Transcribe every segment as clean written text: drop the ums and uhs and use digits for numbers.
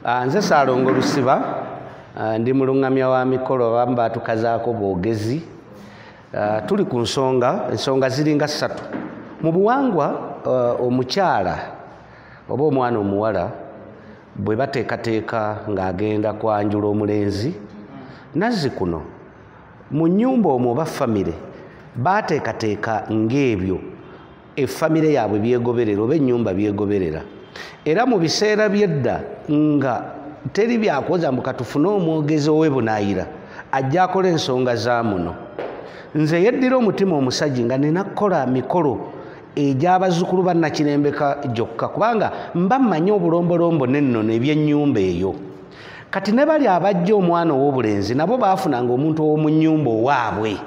Nze Saalongo Lusiba, ndi mulungamya wa mikolo abamu baatukazaako bwogezi. Tuli ku ensonga ziringa 3. Mu buwangwa omukyala oba omwana omuwala bwe bateekateeka ng'agenda kwanjula omulenzi, nazzikuno mu nnyumba omwo oba famire baateekateeka ng'ebyo effamire yaabwe byegoberera oba ennyumba byegoberera. Era mu biseera by'edda nga teri byakoza mbu katufune omwogezi ow'ebunaayira ajja akola ensonga za muno. Nze yeddira omutima omusajja nga nina kukola mikolo egy'abazzukulu ba Nnakirembeka gyokka, kubanga mba mmanyi obulombolombo n'ennono eby'ennyumba eyo. Kati ne bali abajja omwana ow'obulenzi nabo baafunanga omuntu ow'omu nnyumba owaabwe,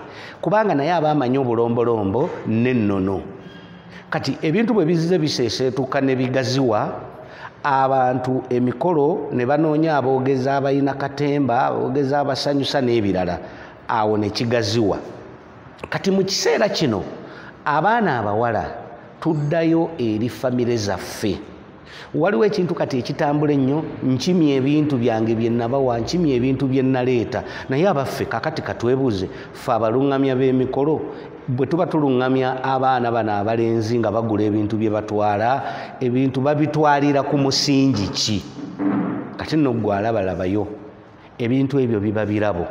kubanga naye aba amanyi obulombolombo n'ennono. Kati ebintu bwe bizze biseeseetuka ne bigaziwa, abantu emikolo ne banoonya aboogezi abalina katemba, aboogezi abasanyusa n'ebirala, awo ne kigaziwa. Kati mu kiseera kino abaana abawala tuddayo eri famire zaffe. Waliwo ekintu kati ekitambula ennyo, nkimye ebintu byange bye nabawa, nkimye ebintu bye naleeta, naye abaffe kakati katwebuuze ffe abalungamya b'emikolo bwe tuba tulungamya abaana bano abalenzi nga bagula ebintu bye batwala, ebintu babitwalira ku musingi ki? Kati nno ggwe alabalabayo ebintu ebyo biba birabo,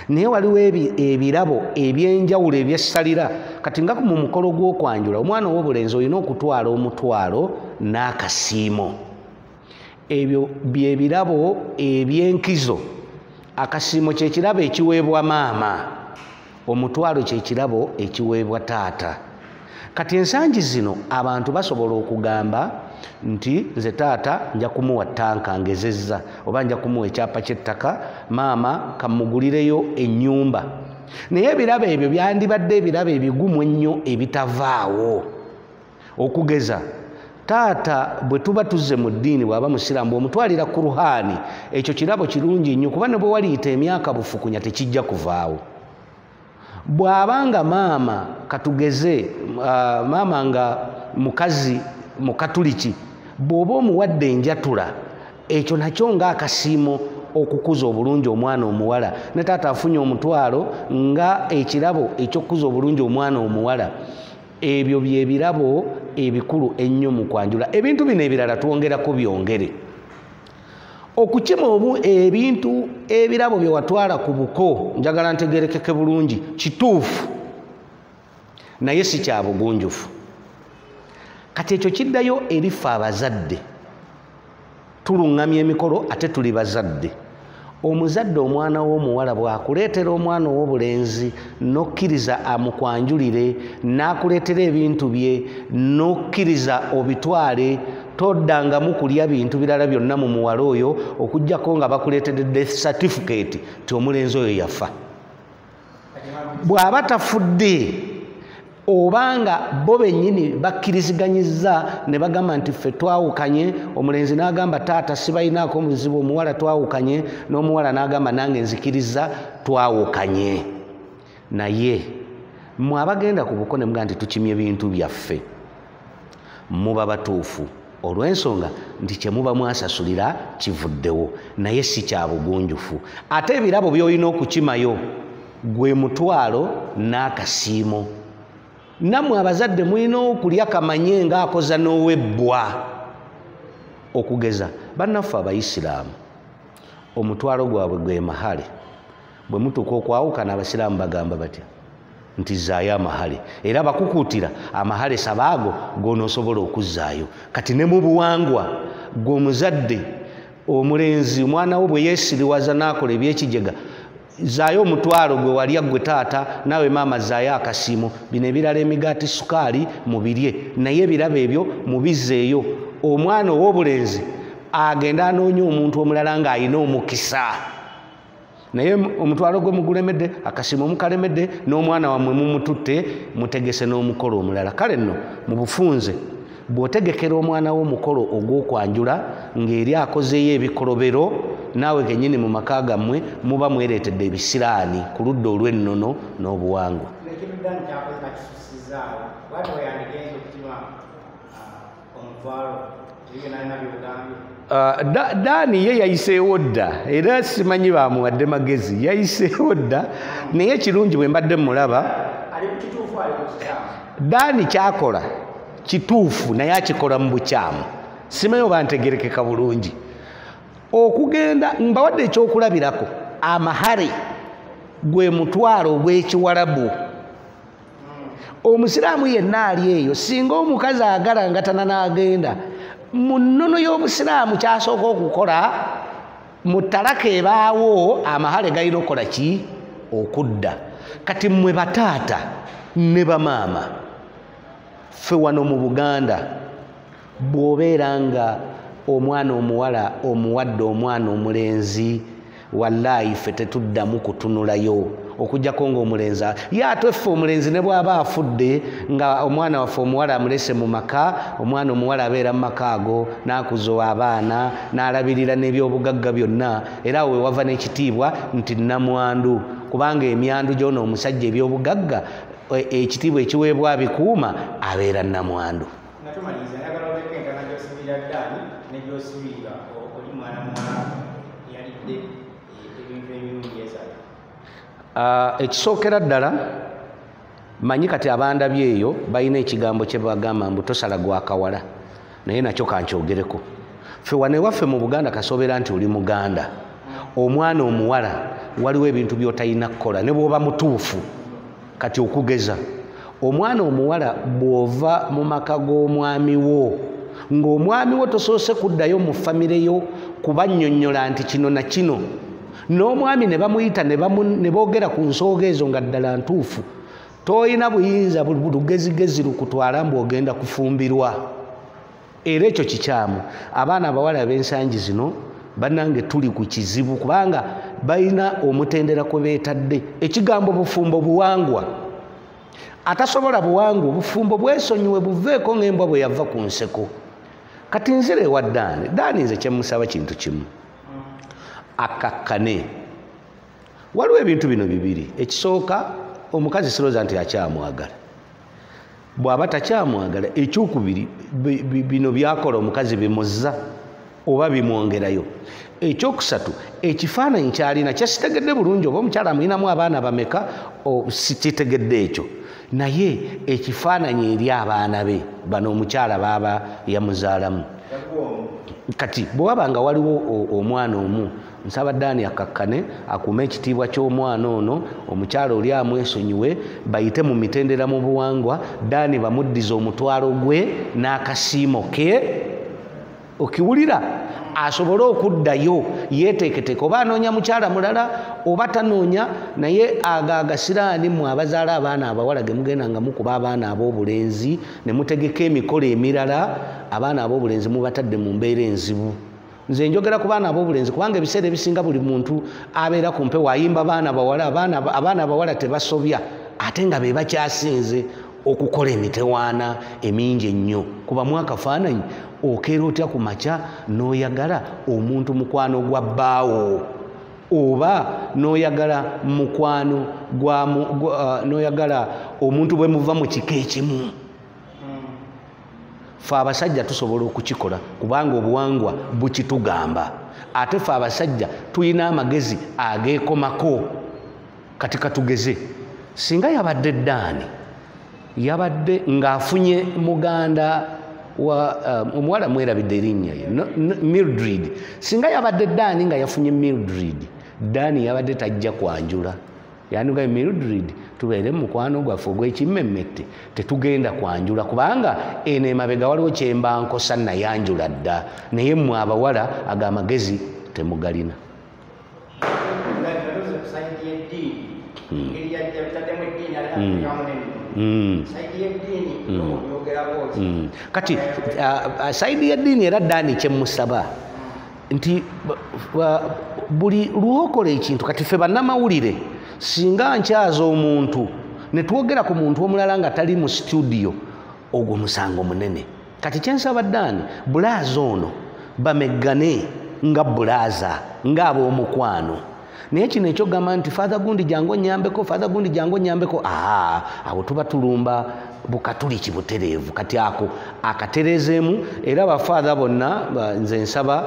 naye waliwo ebirabo eby'enjawulo ebyessalira. Kati nga mu mukolo gw'okwanjula omwana ow'obulenzi olina okutwala omutwalo n'akasiimo. Ebyo bye birabo eby'enkizo. Akasiimo kye kirabo ekiweebwa maama, omutwalo kye kirabo ekiweebwa taata. Kati ensangi zino abantu basobola okugamba nti nze taata nja kumuwa ttanka ngezezza, oba nja kumuwa ekyapa ky'ettaka, maama kamugulireyo ennyumba. Naye ebirabo ebyo byandibadde ebirabo ebigumu ennyo ebitavaawo. Okugeza taata bwe tuba tuzze mu ddiini bw'aba musiraamu omutwalira ku ruhaani, ekyo kirabo kirungi nnyo, kuba ne bwe waliyita emyaka bufukunya tekijja kuvaawo. Bw'abanga maama katugeze maama nga mukazi mukatuliki, bw'oba omuwadde enjatula, ekyo nakyo ng'akasiimo okukuza obulungi omwana omuwala, ne taata afunye omutwalo nga ekirabo eky'okukuza obulungi omwana omuwala. Ebyo bye birabo ebikulu ennyo mu kwanjula. Ebintu bino ebirala twongerako byongere. Okukima ebintu ebirabo bye watwala ku buko, njagala ntegerekeke bulungi, kituufu naye si kya bugunjufu. Kati ekyo kiddayo eri ffe abazadde. Tulungamya emikolo ate tuli bazadde. Omuzadde omwana w'omuwala bw'akuleetera omwana ow'obulenzi n'okkiriza amukwanjulire, n'akuleetera ebintu bye n'okkiriza obitwale, toddangamu kulya bintu birala byonna mu muwala oyo okuggyako nga bakuleetedde death certificate ti omulenzi oyo yafa. Bw'aba tafudde obanga bo bennyini bakkiriziganyizza ne bagamba nti ffe twawukanye, omulenzi n'agamba taata sibalinaako omuzibu, omuwala twawukanye, n'omuwala n'agamba nange nzikiriza twawukanye. Naye mmwe abagenda ku buko ne mugaa nti tukimye bintu byaffe, muba batuufu olw'ensonga nti kye muba mwasasulira kivuddewo, naye si kya bugunjufu. Ate ebirabo by'olina okukimayo gwe mutwalo n'akasiimo. Nammwe abazadde mulina okulya kamanye ng'akoza n'owebbwa. Okugeza bannaffe Abayisiraamu omutwalo gwabwe gwe mahale. Bwe mutuuka okwawukana Abasiraamu bagamba batya? Nti zzaayo amahale, era bakukuutira amahale sabaago g'onoosobola okuzzaayo. Kati ne mu buwangwa gw'omuzadde omulenzi omwana wo bwe yeesiriwaza n'akola eby'ekigega, zaayo omutwalo gwe walya gwe taata, naawe maama zaayo akasiimo. Bino ebirala emigaati sukaali mubirye, naye ebirabo ebyo mubizzeeyo. Omwana ow'obulenzi agenda anoonya omuntu omulala ng'alina omukisa, naye omutwalo gwe mugulemedde, akasiimo mukalemedde, n'omwana wammwe mumututte, mutegese n'omukolo omulala. Kale nno mu bufunze bw'otegekera omwana w'omukolo ogw'okwanjula ng'eri akozeeyo ebikolobero, naawe kennyini mu maka gammwe muba mwereetedde ebisiraani ku ludda olw'ennono n'obuwangwa. Omutwalo, Daani ye yayiseewo dda era simanyi bamuwadde magezi yayiseewo dda naye kirungi bwe mbadde mulaba Daani kyakola kituufu naye akikola mu bukyamu simanyi oba ntegerekeka bulungi okugenda mbawadde ekyokulabirako amahare gwe mutwalo ogw'ekiwarabu omusiraamu yenna ali eyo singa omukazi agalangatana n'agenda mu nnono y'obusiraamu kyasooka okukola mu ttalaka ebaawo amahale galina okukola ki okudda kati mmwe bataata ne bamaama ffe wano mu Buganda bw'obeera nga omwana omuwala omuwadde omwana omulenzi wallahi ffe tetuddamu kutunulayo okujjako ng'omulenzi ye ate ffe omulenzi ne bw'aba afudde nga omwana waffe omuwala amulese mu maka omwana omuwala abeera mu maka ago n'akuza abaana n'alabirira n'ebyobugagga byonna era awo wava n'ekitiibwa nti nnamwandu kubanga emyandu gy'ono omusajja ebyobugagga ekitiibwa ekiweebwa bikuuma abeera nnamwandu. Ekisookera ddala manyi kati abandabye eyo balina ekigambo kye bagamba mbu tosala gwakawala naye nakyo kankyogereko ffe wane waffe mu Buganda kasoobera nti oli Muganda omwana omuwala waliwo ebintu by'otalina kukola ne bw'oba mutuufu kati okugeza omwana omuwala bw'ova mu maka g'omwami wo ng'omwami wo tosoose kuddayo mu famire yo kubannyonnyola nti kino na kino n'omwami ne bamuyita ne boogera ku nsooga ezo nga ddala ntuufu toyina buyinza lugezigezi lukutwala mbu ogenda kufumbirwa era ekyo kikyamu abaana abawala b'ensangi zino bannange tuli ku kizibu kubanga balina omutendera kwe beetadde ekigambo bufumbo buwangwa atasobola buwangwa obufumbo bwesonyiwe buveeko ng'embwa bwe yava ku nseko kati nzire ewa Daani nze kyemusaba kintu kimu akakkane waliwo ebintu bino bibiri ekisooka omukazi sirooza nti akyamwagala bw'aba takyamwagala ekyokubiri bino byakola omukazi bimuzza oba bimwongerayo ekyokusatu ekifaananyi kyalina kyasitegedde bulungi oba omukyala amulinamu abaana bameka sikitegedde ekyo naye ekifaananyi eri abaana be bano omukyala baaba yamuzaalamu kati bw'waba nga waliwo omwana omu nsaba Daani akakkane akuume ekitiibwa ky'omwana ono omukyala oli amwesonyiwe bayite mu mitendera mu buwangwa Daani bamuddize omutwalo gwe n'akasiimo ke okiwulira asobole okuddayo yeeteeketeeke oba anoonya mukyala mulala oba tanoonya naye agasiraani mmwe abazaala abaana abawala ge mugenda nga mukuba abaana ab'obulenzi ne mutegeka emikolo emirala abaana ab'obulenzi mubatadde mu mbeera enzibu nze njogera ku baana ab'obulenzi kubanga ebiseera ebisinga buli muntu abeera ku mpewo ayimba abaana bawala abaana abawala tebasobya ate nga be bakyasinze okukola emitewaana emingi ennyo kuba mwakafaananyi okeera otya ku makya n'oyagala omuntu mukwano gwa bbaawo oba n'oyagala mukwano n'oyagala omuntu bwe muva mu kika ekimu ffe abasajja tusobola okukikola kubanga obuwangwa bukitugamba ate ffe abasajja tulina amagezi ageekomako kati katugeze singa yabadde Daani yabadde ng'afunye muganda wa omuwala mwerabidde erinnya ye Mildred singa yabadde Daani nga yafunye Mildred Daani yabadde tajja kwanjula yandigaye Mildred tubeere mukwano gwaffe ogw'ekimmemmette tetugenda kwanjula kubanga eno emabega waliwo kyemba nkosa nayanjula dda naye mmwe abawala ag'amagezi temugalina. Kati saidi y'eddiini era Daani kyemusaba nti buli lwokola ekintu kati ffe bannamawulire singa nkyaza omuntu ne twogera ku muntu omulala nga tali mu studio ogwo musango munene kati kyensaba Daani bulaaza ono bameggane nga bulaaza ng'ab'omukwano naye kino ekyogamba nti father gundi jangu onyambeko father gundi jangu onyambeko awo tuba tulumba bukatuliki butereevu. Kati ako akatereezeemu era bafaatha bonna nze nsaba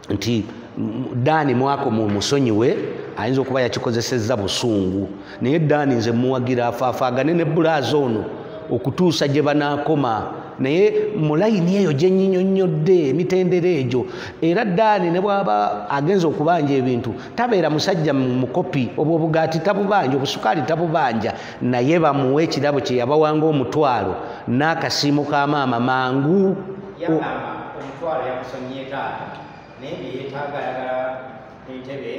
nti Daani mwako musonyiwe, ayinza okuba yakikozesezza busungu, naye Daani nze muwagira afaafaagane ne bulaaza ono okutuusa gye banaakoma, naye mu layini eyo gye nnyinnyonnyodde emitendera egyo. Era Daani ne bw'aba agenza okubanja ebintu tabeera musajja mukopi, obwo obugaati tabubanja, obusukaali tabubanja, naye bamuwe ekirabo kye yabawanga omutwalo n'akasiimo ka maama mangu. Omutwalo yakusonyiye taata naye byeyeetaaga ayagala entebe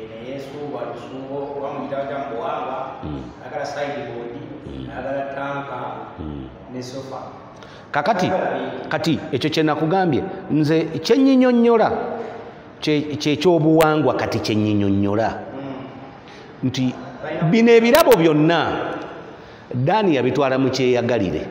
neyeesuuba lusuubo oba muyitawo gya mubuwangwa ayagala sideboard ayagala tanka ne sofa. Kati ekyo kye nakugambye nze kyennyinnyonnyola kyekyobuwangwa kati kyennyinnyonnyola nti bino ebirabo byonna Daani yabitwala mu kyeyagalire.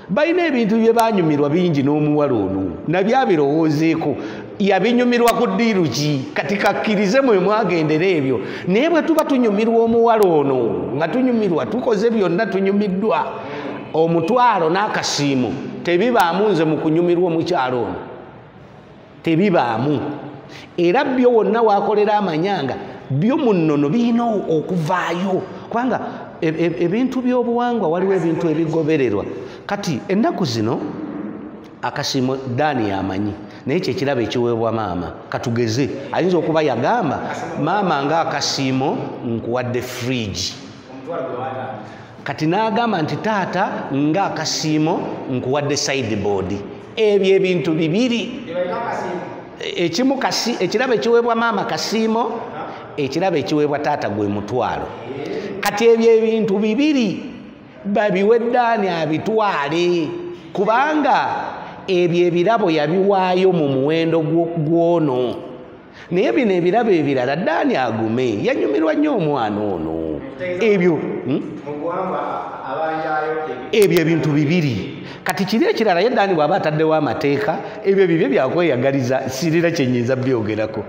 Balina ebintu bye banyumirwa bingi n'omuwala ono nabyabirowoozeeko, yabinyumirwa ku ddiiru ki kati kakkirize mwe mwagendera ebyo. Naye bwe tuba tunyumirwa omuwala ono nga tunyumirwa tukoze byonna tunyumiddwa, omutwalo n'akasiimo tebibaamu nze mu kunyumirwa omukyalo ono, tebibaamu. Era byo wonna waakolera amanyanga byo mu nnono birina okuvaayo, kubanga ebintu by'obuwangwa waliwo ebintu ebigobererwa. Kati ennaku zino akasiimo Daani yamanyi, naye kyekirabo ekiweebwa maama. Katugeze ayinza okuba yagamba maama nga akasiimo nkuwadde fridge, kati n'agamba nti taata nga akasiimo nkuwadde sideboard. Ebyo ebintu bibiri, ekimu ekirabo ekiweebwa maama kasiimo, ekirabo ekiweebwa taata gwe mutwalo. Kati ebyo ebintu bibiri babiwe Daani abitwale, kubanga ebyo ebirabo yabiwaayo mu muwendo gwono. Naye bino ebirabo ebirala Daani agume, yanyumirwa nnyo omwana ono. Ebyo ebyo ebintu bibiri. Kati kiri ekirala ye Daani bw'aba ataddewo amateeka, ebyo bibyo byakweyagaliza, sirira kyennyinza byogerako.